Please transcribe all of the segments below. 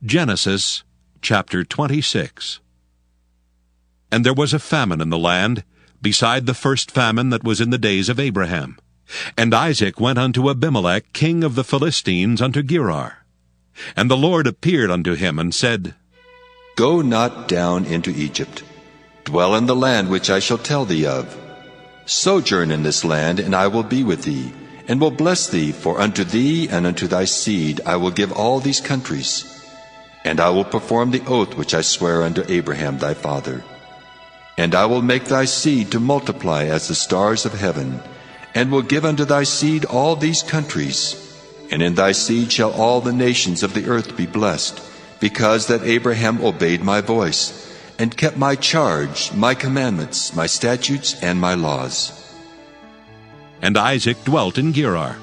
Genesis chapter 26. And there was a famine in the land, beside the first famine that was in the days of Abraham. And Isaac went unto Abimelech king of the Philistines unto Gerar. And the Lord appeared unto him, and said, Go not down into Egypt. Dwell in the land which I shall tell thee of. Sojourn in this land, and I will be with thee, and will bless thee, for unto thee and unto thy seed I will give all these countries. And I will perform the oath which I sware unto Abraham thy father. And I will make thy seed to multiply as the stars of heaven, and will give unto thy seed all these countries. And in thy seed shall all the nations of the earth be blessed, because that Abraham obeyed my voice, and kept my charge, my commandments, my statutes, and my laws. And Isaac dwelt in Gerar.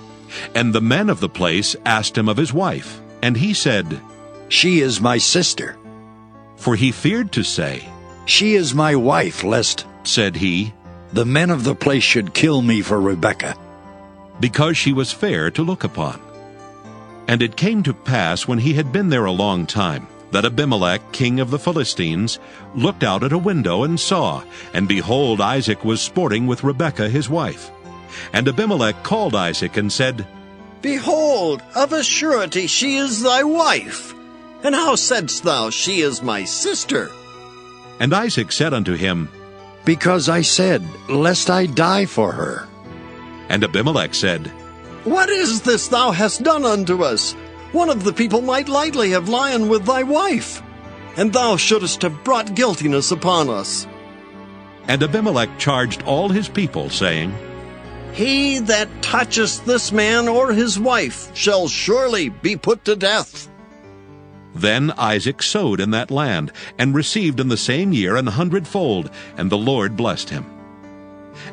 And the men of the place asked him of his wife. And he said, She is my sister. For he feared to say, She is my wife, lest, said he, the men of the place should kill me for Rebekah. because she was fair to look upon. And it came to pass, when he had been there a long time, that Abimelech king of the Philistines looked out at a window and saw, and behold, Isaac was sporting with Rebekah his wife. And Abimelech called Isaac and said, Behold, of a surety she is thy wife. And how saidst thou, She is my sister? And Isaac said unto him, Because I said, lest I die for her. And Abimelech said, What is this thou hast done unto us? One of the people might lightly have lain with thy wife, and thou shouldest have brought guiltiness upon us. And Abimelech charged all his people, saying, He that toucheth this man or his wife shall surely be put to death. Then Isaac sowed in that land, and received in the same year 100-fold, and the Lord blessed him.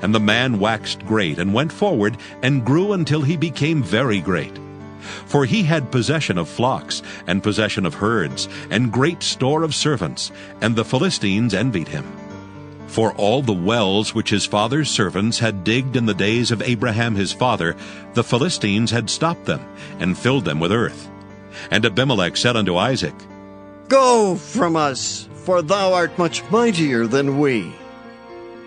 And the man waxed great, and went forward, and grew until he became very great. For he had possession of flocks, and possession of herds, and great store of servants, and the Philistines envied him. For all the wells which his father's servants had digged in the days of Abraham his father, the Philistines had stopped them, and filled them with earth. And Abimelech said unto Isaac, Go from us, for thou art much mightier than we.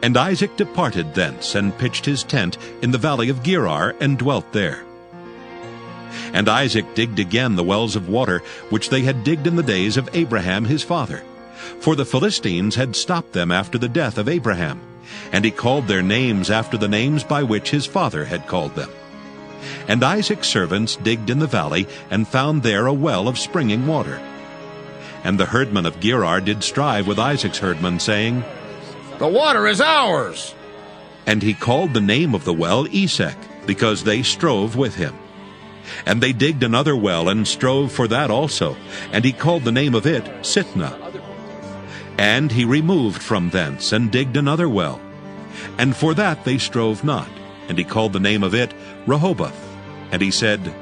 And Isaac departed thence, and pitched his tent in the valley of Gerar, and dwelt there. And Isaac digged again the wells of water, which they had digged in the days of Abraham his father. For the Philistines had stopped them after the death of Abraham, and he called their names after the names by which his father had called them. And Isaac's servants digged in the valley, and found there a well of springing water. And the herdmen of Gerar did strive with Isaac's herdmen, saying, The water is ours. And he called the name of the well Esek, because they strove with him. And they digged another well, and strove for that also, and he called the name of it Sitnah. And he removed from thence, and digged another well. And for that they strove not, and he called the name of it Rehoboth. And he said,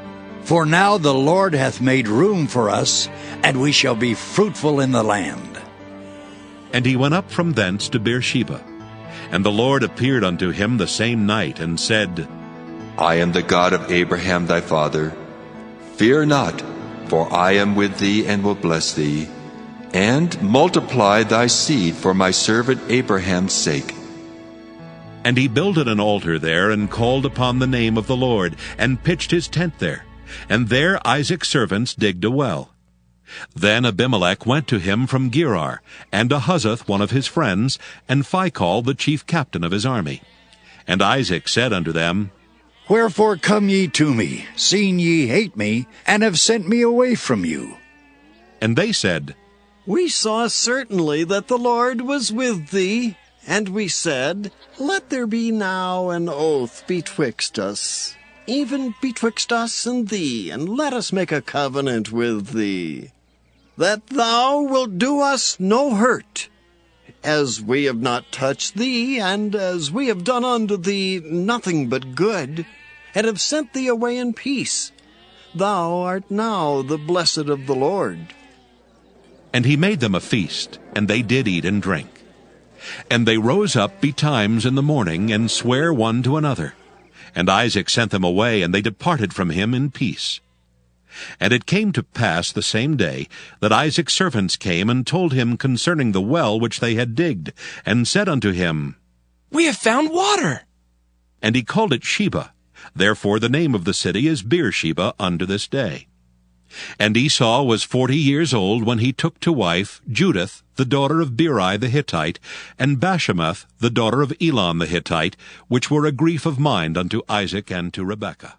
For now the Lord hath made room for us, and we shall be fruitful in the land. And he went up from thence to Beersheba. And the Lord appeared unto him the same night, and said, I am the God of Abraham thy father. Fear not, for I am with thee, and will bless thee, and multiply thy seed for my servant Abraham's sake. And he builded an altar there, and called upon the name of the Lord, and pitched his tent there. And there Isaac's servants digged a well. Then Abimelech went to him from Gerar, and Ahuzzath one of his friends, and Phicol the chief captain of his army. And Isaac said unto them, Wherefore come ye to me, seeing ye hate me, and have sent me away from you? And they said, We saw certainly that the Lord was with thee, and we said, Let there be now an oath betwixt us, even betwixt us and thee, and let us make a covenant with thee, that thou wilt do us no hurt, as we have not touched thee, and as we have done unto thee nothing but good, and have sent thee away in peace. Thou art now the blessed of the Lord. And he made them a feast, and they did eat and drink. And they rose up betimes in the morning, and sware one to another. And Isaac sent them away, and they departed from him in peace. And it came to pass the same day that Isaac's servants came and told him concerning the well which they had digged, and said unto him, We have found water. And he called it Sheba. Therefore the name of the city is Beersheba unto this day. And Esau was 40 years old when he took to wife Judith, the daughter of Beri the Hittite, and Bashemath, the daughter of Elon the Hittite, which were a grief of mind unto Isaac and to Rebekah.